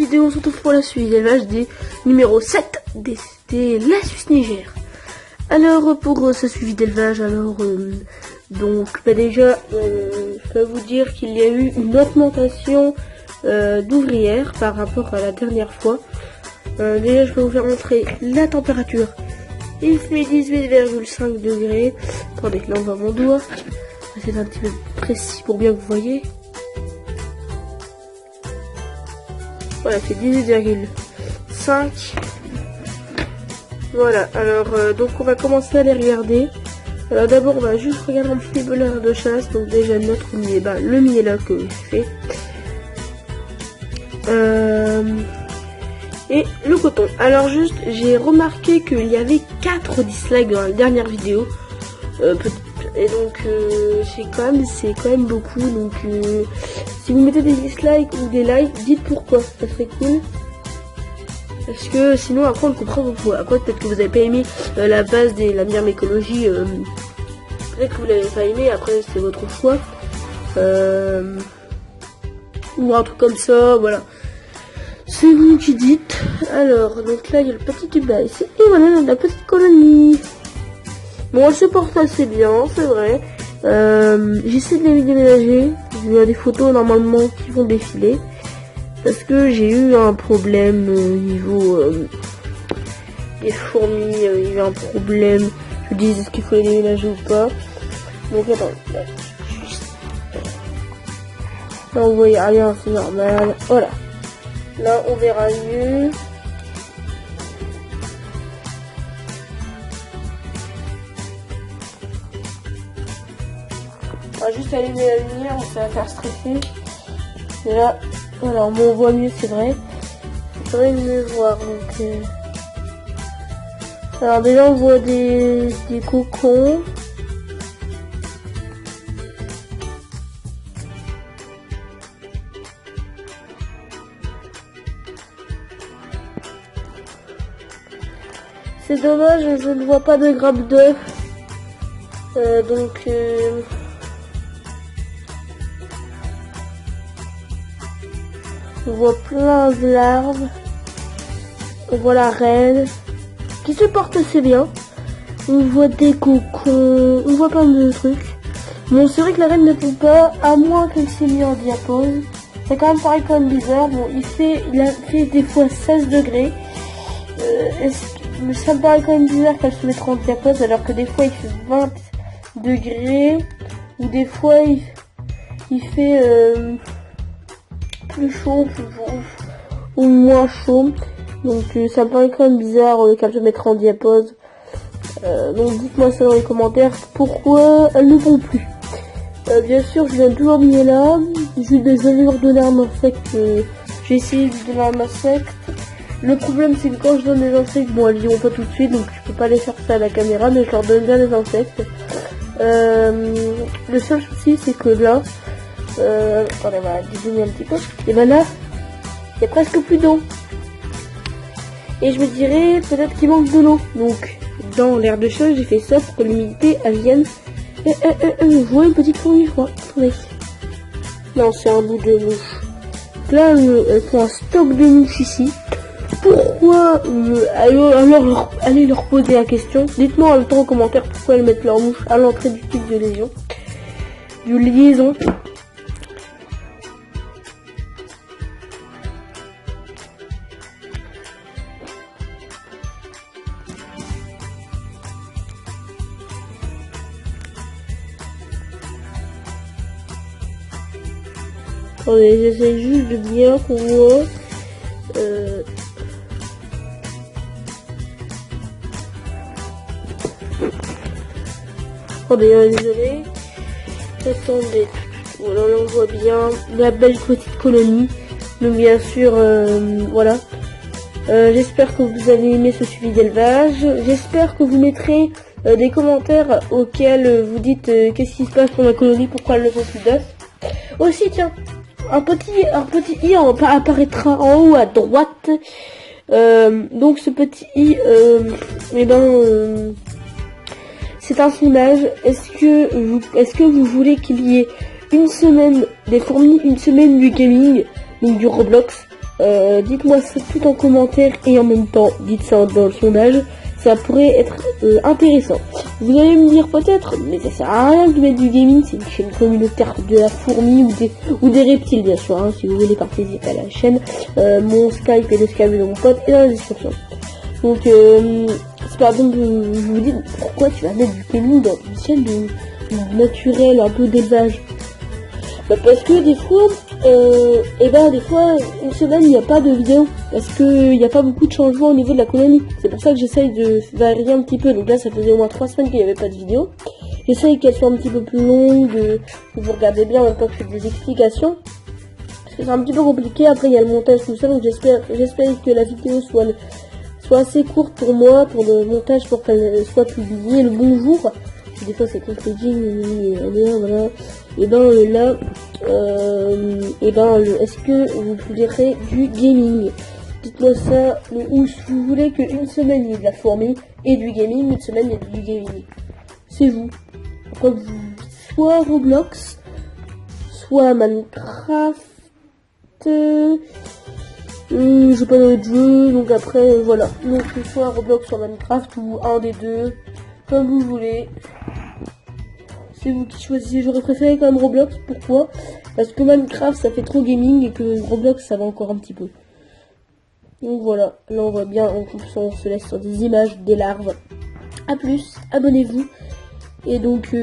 vidéo, on se retrouve pour la suite d'élevage des numéro 7 des la Suisse Niger. Alors pour ce suivi d'élevage, déjà je peux vous dire qu'il y a eu une augmentation d'ouvrières par rapport à la dernière fois. Déjà je peux vous faire montrer la température. Il fait 18,5 degrés. Attendez, là on voit mon doigt. C'est un petit peu précis pour bien que vous voyez. Voilà, c'est 18,5. Voilà, alors donc on va commencer à les regarder. Alors d'abord on va juste regarder un petit peu l'heure de chasse. Donc déjà notre miel, le miel là que j'ai fait. Et le coton. Alors juste, j'ai remarqué qu'il y avait 4 dislikes dans la dernière vidéo. Et donc c'est quand même beaucoup. Donc si vous mettez des dislikes ou des likes, dites pourquoi, ça serait cool. Parce que sinon après on ne comprend pas pourquoi. Après peut-être que vous n'avez pas aimé la base de la myrmécologie. Peut-être que vous l'avez pas aimé, après c'est votre choix. Ou un truc comme ça, voilà. C'est vous qui dites. Alors, donc là il y a le petit tuba ici. Et voilà la petite colonie. Bon, elle se porte assez bien, c'est vrai. J'essaie de les déménager. Il y a des photos normalement qui vont défiler. Parce que j'ai eu un problème au niveau des fourmis. Il y a eu un problème. Je me dis, est-ce qu'il faut les déménager ou pas? Donc attends. Là on voit rien, c'est normal. Voilà. Là on verra mieux. On va juste allumer la lumière, ça va faire stresser. Et là, voilà, on voit mieux, c'est vrai. Il faudrait mieux voir. Donc, alors déjà on voit des cocons. C'est dommage, je ne vois pas de grappe d'œufs. On voit plein de larves. On voit la reine qui se porte assez bien. On voit des cocons. On voit plein de trucs. Bon, c'est vrai que la reine ne pond pas, à moins qu'elle s'est mise en diapose. C'est quand même pareil, quand même bizarre. Bon, il a fait des fois 16 degrés. Ça me paraît quand même bizarre qu'elle se mette en diapose alors que des fois il fait 20 degrés ou des fois il fait plus chaud ou moins chaud. Donc ça me paraît quand même bizarre qu'elle se mette en diapose. Donc dites-moi ça dans les commentaires pourquoi elle ne pond plus. Bien sûr je viens toujours bien là. Je vais leur donner un insecte. J'ai essayé de donner un insecte. Le problème c'est que quand je donne des insectes, bon elles y vont pas tout de suite donc je peux pas les faire ça à la caméra, mais je leur donne bien des insectes. Le seul souci c'est que là, attendez, on va dézoomer un petit peu, et ben là, il y a presque plus d'eau. Et je me dirais peut-être qu'il manque de l'eau. Donc dans l'air de chasse j'ai fait ça pour que l'humidité elle vienne. Je vois une petite fourmi je crois, attendez. Non c'est un bout de mouche. Là elles font un stock de mouches ici. Pourquoi allez leur poser la question. Dites-moi en même temps en commentaire pourquoi elles mettent leur mouche à l'entrée du type de liaison. Attendez, j'essaie juste de bien qu'on voit. Attendez, désolé. Attendez. Voilà, on voit bien la belle petite colonie. Donc bien sûr, voilà. J'espère que vous avez aimé ce suivi d'élevage. J'espère que vous mettrez des commentaires auxquels vous dites qu'est-ce qui se passe pour la colonie, pourquoi elle ne fait plus d'œufs. Aussi, tiens, un petit i apparaîtra en haut à droite. Donc ce petit i, c'est un sondage. Est-ce que vous voulez qu'il y ait une semaine des fourmis, une semaine du gaming, donc du Roblox? Dites-moi ça tout en commentaire et en même temps, dites ça dans le sondage. Ça pourrait être intéressant. Vous allez me dire peut-être, mais ça sert à rien de mettre du gaming, c'est une chaîne communautaire de la fourmi ou des reptiles bien sûr, hein, si vous voulez participer à la chaîne. Mon Skype et le Skype de mon pote est dans la description. Donc c'est par exemple, vous vous dites pourquoi tu vas mettre du gaming dans une chaîne de naturel, un peu d'élevage. Bah parce que des fois, des fois, une semaine il n'y a pas de vidéo, parce que il n'y a pas beaucoup de changements au niveau de la colonie. C'est pour ça que j'essaye de varier un petit peu. Donc là, ça faisait au moins 3 semaines qu'il n'y avait pas de vidéo. J'essaye qu'elle soit un petit peu plus longue, que vous regardez bien en même temps que je fais des explications. Parce que c'est un petit peu compliqué, après il y a le montage, tout ça, donc j'espère que la vidéo soit assez courte pour moi, pour le montage, pour qu'elle soit publiée le bon jour. Des fois c'est compliqué, voilà. Et ben là, est-ce que vous publierez du gaming? Dites-moi ça, ou si vous voulez qu'une semaine il y ait de la fourmi et du gaming, une semaine il y a du gaming. C'est vous. Après, soit Roblox, soit Minecraft, j'ai pas d'autres jeux, donc après, voilà. Donc soit Roblox, soit Minecraft, ou un des deux, comme vous voulez. C'est vous qui choisissez. J'aurais préféré quand même Roblox. Pourquoi? Parce que Minecraft ça fait trop gaming et que Roblox ça va encore un petit peu. Donc voilà, là on voit bien, on se laisse sur des images des larves. A plus, abonnez-vous. Et donc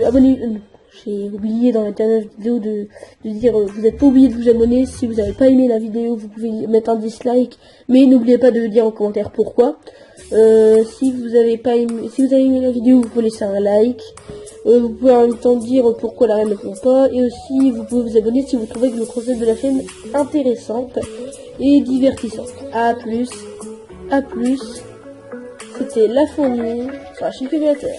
j'ai oublié dans la dernière vidéo de dire, vous n'êtes pas obligé de vous abonner. Si vous n'avez pas aimé la vidéo, vous pouvez mettre un dislike, mais n'oubliez pas de dire en commentaire pourquoi. Si vous avez aimé la vidéo, vous pouvez laisser un like. Vous pouvez en même temps dire pourquoi la reine ne répond pas. Et aussi, vous pouvez vous abonner si vous trouvez que le concept de la chaîne est intéressante et divertissante. A plus. C'était la fourmi sur la chaîne Créateur.